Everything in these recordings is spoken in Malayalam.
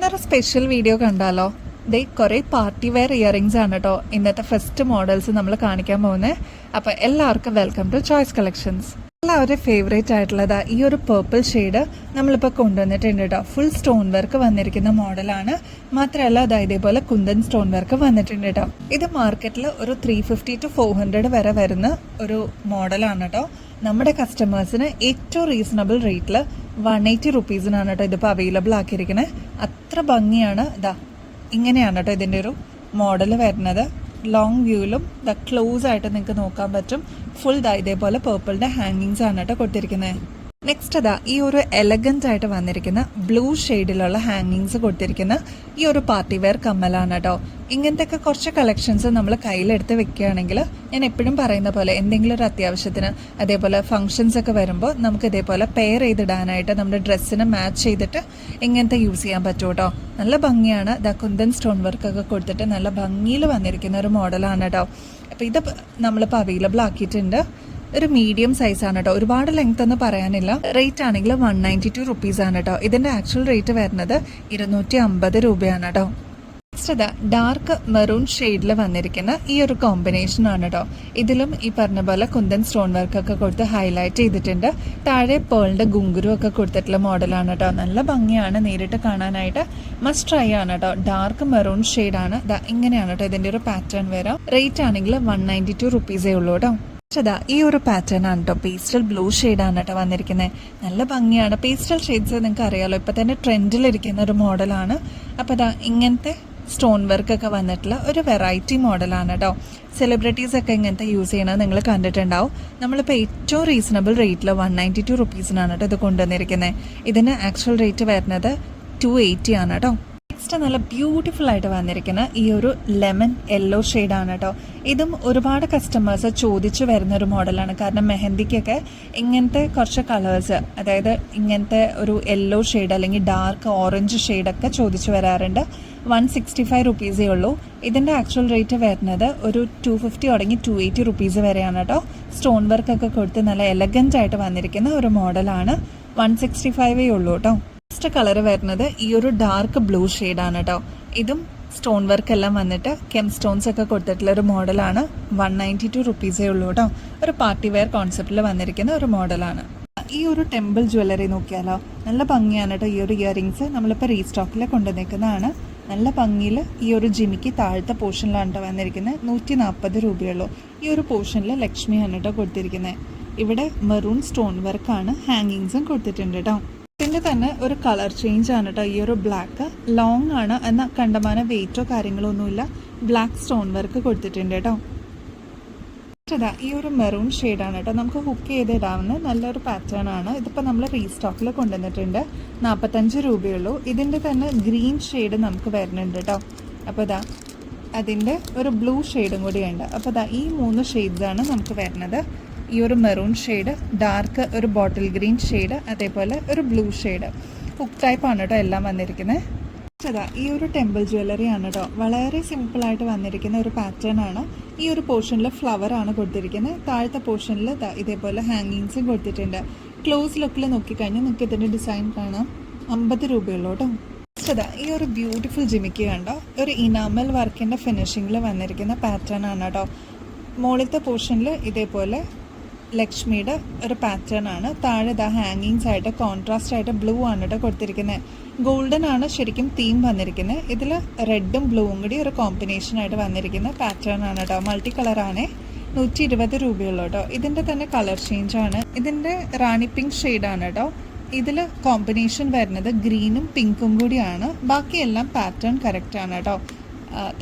ഇന്നൊരു സ്പെഷ്യൽ വീഡിയോ കണ്ടാലോ? ദേ കുറേ പാർട്ടി വെയർ ഇയറിങ്സ് ആണ് കേട്ടോ ഇന്നത്തെ ഫസ്റ്റ് മോഡൽസ് നമ്മൾ കാണിക്കാൻ പോകുന്നത്. അപ്പോൾ എല്ലാവർക്കും വെൽക്കം ടു ചോയ്സ് കളക്ഷൻസ്. എല്ലാവരുടെ ഫേവറേറ്റ് ആയിട്ടുള്ളത് ഈ ഒരു പേർപ്പിൾ ഷെയ്ഡ് നമ്മളിപ്പോൾ കൊണ്ടുവന്നിട്ടുണ്ട് കേട്ടോ. ഫുൾ സ്റ്റോൺ വർക്ക് വന്നിരിക്കുന്ന മോഡലാണ്. മാത്രമല്ല അത് ഇതേപോലെ കുന്തൻ സ്റ്റോൺ വർക്ക് വന്നിട്ടുണ്ട് കേട്ടോ. ഇത് മാർക്കറ്റിൽ ഒരു 350 to 400 വരെ വരുന്ന ഒരു മോഡലാണ് കേട്ടോ. നമ്മുടെ കസ്റ്റമേഴ്സിന് ഏറ്റവും റീസണബിൾ റേറ്റിൽ 180 റുപ്പീസിനാണ് കേട്ടോ ഇതിപ്പോൾ അവൈലബിൾ ആക്കിയിരിക്കുന്നത്. അത്ര ഭംഗിയാണ്. ഇങ്ങനെയാണ് കേട്ടോ ഇതിൻ്റെ ഒരു മോഡൽ വരുന്നത്. ലോങ് വ്യൂവിലും ക്ലോസ് ആയിട്ട് നിങ്ങൾക്ക് നോക്കാൻ പറ്റും. ഫുൾ ഇതേപോലെ പേർപ്പിളിൻ്റെ ഹാങ്ങിങ്സ് ആണ് കേട്ടോ കൊടുത്തിരിക്കുന്നത്. നെക്സ്റ്റ് ഈ ഒരു എലഗൻ്റ് ആയിട്ട് വന്നിരിക്കുന്ന ബ്ലൂ ഷെയ്ഡിലുള്ള ഹാങ്ങിങ്സ് കൊടുത്തിരിക്കുന്ന ഈ ഒരു പാർട്ടി വെയർ കമ്മലാണ് കേട്ടോ. ഇങ്ങനത്തെ കുറച്ച് കളക്ഷൻസ് നമ്മൾ കയ്യിലെടുത്ത് വെക്കുകയാണെങ്കിൽ ഞാൻ എപ്പോഴും പറയുന്ന പോലെ എന്തെങ്കിലും ഒരു അത്യാവശ്യത്തിന് അതേപോലെ ഫംഗ്ഷൻസ് ഒക്കെ വരുമ്പോൾ നമുക്ക് ഇതേപോലെ പെയർ ചെയ്തിടാനായിട്ട് നമ്മുടെ ഡ്രസ്സിന് മാച്ച് ചെയ്തിട്ട് ഇങ്ങനത്തെ യൂസ് ചെയ്യാൻ പറ്റും കേട്ടോ. നല്ല ഭംഗിയാണ്. കുന്തൻ സ്റ്റോൺ വർക്കൊക്കെ കൊടുത്തിട്ട് നല്ല ഭംഗിയിൽ വന്നിരിക്കുന്ന ഒരു മോഡലാണ് കേട്ടോ. അപ്പോൾ ഇത് നമ്മളിപ്പോൾ അവൈലബിൾ ആക്കിയിട്ടുണ്ട്. ഒരു മീഡിയം സൈസാണ് കേട്ടോ. ഒരുപാട് ലെങ്ത് ഒന്നും പറയാനില്ല. റേറ്റ് ആണെങ്കിൽ 192 റുപ്പീസാണ് കേട്ടോ. ഇതിൻ്റെ ആക്ച്വൽ റേറ്റ് വരുന്നത് 250 രൂപയാണ് കേട്ടോ. നെക്സ്റ്റ് ഡാർക്ക് മെറൂൺ ഷെയ്ഡിൽ വന്നിരിക്കുന്ന ഈ ഒരു കോമ്പിനേഷൻ ആണ് കേട്ടോ. ഇതിലും ഈ പറഞ്ഞ പോലെ കുന്തൻ സ്റ്റോൺ വർക്കൊക്കെ കൊടുത്ത് ഹൈലൈറ്റ് ചെയ്തിട്ടുണ്ട്. താഴെ പേളിൻ്റെ ഗുങ്കുരു ഒക്കെ കൊടുത്തിട്ടുള്ള മോഡലാണ് കേട്ടോ. നല്ല ഭംഗിയാണ് നേരിട്ട് കാണാനായിട്ട്. മസ്റ്റ് ട്രൈ ആണ് കേട്ടോ. ഡാർക്ക് മെറൂൺ ഷെയ്ഡാണ്. ഇങ്ങനെയാണ് കേട്ടോ ഇതിൻ്റെ ഒരു പാറ്റേൺ വരാം. റേറ്റ് ആണെങ്കിൽ 192 റുപ്പീസേ ഉള്ളൂ കേട്ടോ. ഈ ഒരു പാറ്റേൺ ആണ് കേട്ടോ. പേസ്റ്റൽ ബ്ലൂ ഷെയ്ഡാണ് കേട്ടോ വന്നിരിക്കുന്നത്. നല്ല ഭംഗിയാണ്. പേസ്റ്റൽ ഷെയ്ഡ്സ് നിങ്ങൾക്ക് അറിയാലോ, ഇപ്പം തന്നെ ട്രെൻഡിലിരിക്കുന്ന ഒരു മോഡലാണ്. അപ്പോൾ ഇങ്ങനത്തെ സ്റ്റോൺ വർക്കൊക്കെ വന്നിട്ടുള്ള ഒരു വെറൈറ്റി മോഡലാണ് കേട്ടോ. സെലിബ്രിറ്റീസൊക്കെ ഇങ്ങനത്തെ യൂസ് ചെയ്യണത് നിങ്ങൾ കണ്ടിട്ടുണ്ടാവും. നമ്മളിപ്പോൾ ഏറ്റവും റീസണബിൾ റേറ്റിൽ 192 റുപ്പീസിനാണ് കേട്ടോ ഇത് കൊണ്ടുവന്നിരിക്കുന്നത്. ഇതിന് ആക്ച്വൽ റേറ്റ് വരുന്നത് 280 ആണ് കേട്ടോ. നെക്സ്റ്റ് നല്ല ബ്യൂട്ടിഫുൾ ആയിട്ട് വന്നിരിക്കുന്ന ഈ ഒരു ലെമൺ യെല്ലോ ഷെയ്ഡാണ് കേട്ടോ. ഇതും ഒരുപാട് കസ്റ്റമേഴ്സ് ചോദിച്ചു വരുന്ന ഒരു മോഡലാണ്. കാരണം മെഹന്തിക്കൊക്കെ ഇങ്ങനത്തെ കുറച്ച് കളേഴ്സ്, അതായത് ഇങ്ങനത്തെ ഒരു യെല്ലോ ഷെയ്ഡ് അല്ലെങ്കിൽ ഡാർക്ക് ഓറഞ്ച് ഷെയ്ഡൊക്കെ ചോദിച്ചു വരാറുണ്ട്. 165 റുപ്പീസേ ഉള്ളൂ. ഇതിൻ്റെ ആക്ച്വൽ റേറ്റ് വരുന്നത് ഒരു 250 തുടങ്ങി 280 റുപ്പീസ് വരെയാണ് കേട്ടോ. സ്റ്റോൺ വർക്കൊക്കെ കൊടുത്ത് നല്ല എലഗൻ്റ് ആയിട്ട് വന്നിരിക്കുന്ന ഒരു മോഡലാണ്. 165 ഉള്ളൂ കേട്ടോ. നെക്സ്റ്റ് കളർ വരുന്നത് ഈ ഒരു ഡാർക്ക് ബ്ലൂ ഷെയ്ഡാണ് കേട്ടോ. ഇതും സ്റ്റോൺ വർക്ക് എല്ലാം വന്നിട്ട് കെം സ്റ്റോൺസ് ഒക്കെ കൊടുത്തിട്ടുള്ള ഒരു മോഡലാണ്. 192 റുപ്പീസേ ഉള്ളൂ കേട്ടോ. ഒരു പാർട്ടി വെയർ കോൺസെപ്റ്റിൽ വന്നിരിക്കുന്ന ഒരു മോഡലാണ്. ഈ ഒരു ടെമ്പിൾ ജ്വല്ലറി നോക്കിയാലോ, നല്ല ഭംഗിയാണ് കേട്ടോ. ഈ ഒരു ഇയറിങ്സ് നമ്മളിപ്പോൾ റീസ്റ്റോക്കിൽ കൊണ്ടുവന്നിരിക്കുന്നതാണ്. നല്ല ഭംഗിയിൽ ഈ ഒരു ജിമിക്ക് താഴത്തെ പോർഷനിലാണ് കേട്ടോ വന്നിരിക്കുന്നത്. 140 രൂപയുള്ളൂ. ഈ ഒരു പോർഷനിൽ ലക്ഷ്മിയാണ് കേട്ടോ കൊടുത്തിരിക്കുന്നത്. ഇവിടെ മെറൂൺ സ്റ്റോൺ വർക്കാണ്. ഹാങ്ങിങ്സും കൊടുത്തിട്ടുണ്ട് കേട്ടോ. ഇതിൻ്റെ തന്നെ ഒരു കളർ ചേഞ്ച് ആണ് കേട്ടോ. ഈ ഒരു ബ്ലാക്ക് ലോങ് ആണ്, എന്നാൽ കണ്ടമാന വെയിറ്റോ കാര്യങ്ങളോ ഒന്നുമില്ല. ബ്ലാക്ക് സ്റ്റോൺ വർക്ക് കൊടുത്തിട്ടുണ്ട് കേട്ടോ. ഈ ഒരു മെറൂൺ ഷെയ്ഡാണ് കേട്ടോ. നമുക്ക് ഹുക്ക് ചെയ്തിടാവുന്ന നല്ലൊരു പാറ്റേൺ ആണ്. ഇതിപ്പോൾ നമ്മൾ റീസ്റ്റോക്കിൽ കൊണ്ടുവന്നിട്ടുണ്ട്. 45 രൂപയുള്ളൂ. ഇതിൻ്റെ തന്നെ ഗ്രീൻ ഷെയ്ഡ് നമുക്ക് വരുന്നുണ്ട് കേട്ടോ. അപ്പോൾ അതിൻ്റെ ഒരു ബ്ലൂ ഷെയ്ഡും കൂടിയുണ്ട്. അപ്പോൾ ഈ 3 ഷെയ്ഡ്സാണ് നമുക്ക് വരുന്നത്. ഈ ഒരു മെറൂൺ ഷെയ്ഡ്, ഡാർക്ക് ഒരു ബോട്ടിൽ ഗ്രീൻ ഷെയ്ഡ്, അതേപോലെ ഒരു ബ്ലൂ ഷെയ്ഡ്. ഹുക്ക് ടൈപ്പാണ് കേട്ടോ എല്ലാം വന്നിരിക്കുന്നത്. ഈ ഒരു ടെമ്പിൾ ജ്വല്ലറി ആണ് കേട്ടോ. വളരെ സിമ്പിളായിട്ട് വന്നിരിക്കുന്ന ഒരു പാറ്റേൺ ആണ്. ഈ ഒരു പോർഷനിൽ ഫ്ലവർ ആണ് കൊടുത്തിരിക്കുന്നത്. താഴത്തെ പോർഷനിൽ ഇതേപോലെ ഹാങ്ങിങ്സും കൊടുത്തിട്ടുണ്ട്. ക്ലോസ് ലുക്കിൽ നോക്കിക്കഴിഞ്ഞാൽ നിങ്ങൾക്ക് ഇതിൻ്റെ ഡിസൈൻ കാണാം. 50 രൂപയുള്ളൂ കേട്ടോ. ഈ ഒരു ബ്യൂട്ടിഫുൾ ജിമിക്ക് കണ്ടോ. ഒരു ഇനാമൽ വർക്കിൻ്റെ ഫിനിഷിങ്ങിൽ വന്നിരിക്കുന്ന പാറ്റേൺ ആണ് കേട്ടോ. മുകളിലത്തെ പോർഷനിൽ ഇതേപോലെ ലക്ഷ്മിയുടെ ഒരു പാറ്റേൺ ആണ്. താഴെ ഹാങ്ങിങ്സ് ആയിട്ട് കോൺട്രാസ്റ്റ് ആയിട്ട് ബ്ലൂ ആണ് കേട്ടോ കൊടുത്തിരിക്കുന്നത്. ഗോൾഡൻ ആണ് ശരിക്കും തീം വന്നിരിക്കുന്നത്. ഇതിൽ റെഡും ബ്ലൂവും കൂടി ഒരു കോമ്പിനേഷൻ ആയിട്ട് വന്നിരിക്കുന്ന പാറ്റേൺ ആണ് കേട്ടോ. മൾട്ടി കളറാണ്. 120 രൂപയുള്ളൂ കേട്ടോ. ഇതിൻ്റെ തന്നെ കളർ ചേഞ്ച് ആണ്. ഇതിൻ്റെ റാണി പിങ്ക് ഷെയ്ഡാണ് കേട്ടോ. ഇതിൽ കോമ്പിനേഷൻ വരുന്നത് ഗ്രീനും പിങ്കും കൂടിയാണ്. ബാക്കിയെല്ലാം പാറ്റേൺ കറക്റ്റ് ആണ് കേട്ടോ.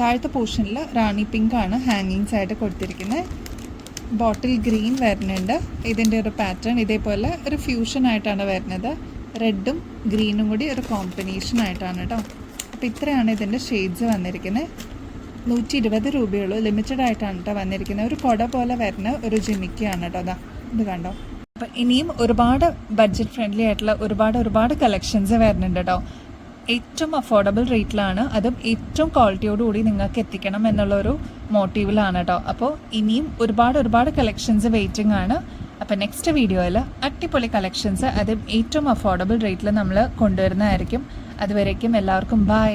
താഴത്തെ പോർഷനിൽ റാണി പിങ്ക് ആണ് ഹാങ്ങിങ്സ് ആയിട്ട് കൊടുത്തിരിക്കുന്നത്. ബോട്ടിൽ ഗ്രീൻ വരുന്നുണ്ട്. ഇതിൻ്റെ ഒരു പാറ്റേൺ ഇതേപോലെ ഒരു ഫ്യൂഷൻ ആയിട്ടാണ് വരുന്നത്. റെഡും ഗ്രീനും കൂടി ഒരു കോമ്പിനേഷൻ ആയിട്ടാണ് കേട്ടോ. അപ്പോൾ ഇത്രയാണ് ഇതിൻ്റെ ഷെയ്ഡ്സ് വന്നിരിക്കുന്നത്. 120 രൂപയുള്ളൂ. ലിമിറ്റഡ് ആയിട്ടാണ് കേട്ടോ വന്നിരിക്കുന്നത്. ഒരു കൊട പോലെ വരുന്ന ഒരു ജിമിക്കാണ് കേട്ടോ. ഇത് കണ്ടോ. അപ്പോൾ ഇനിയും ഒരുപാട് ബഡ്ജറ്റ് ഫ്രണ്ട്ലി ആയിട്ടുള്ള ഒരുപാട് കളക്ഷൻസ് വരുന്നുണ്ട് കേട്ടോ. ഏറ്റവും അഫോർഡബിൾ റേറ്റിലാണ്, അതും ഏറ്റവും ക്വാളിറ്റിയോടുകൂടി നിങ്ങൾക്ക് എത്തിക്കണം എന്നുള്ളൊരു മോട്ടീവിലാണ് കേട്ടോ. അപ്പോൾ ഇനിയും ഒരുപാട് കളക്ഷൻസ് വെയിറ്റിംഗ് ആണ്. അപ്പോൾ നെക്സ്റ്റ് വീഡിയോയിൽ അടിപൊളി കളക്ഷൻസ് അതും ഏറ്റവും അഫോർഡബിൾ റേറ്റിൽ നമ്മൾ കൊണ്ടുവരുന്നതായിരിക്കും. അതുവരേക്കും എല്ലാവർക്കും ബൈ.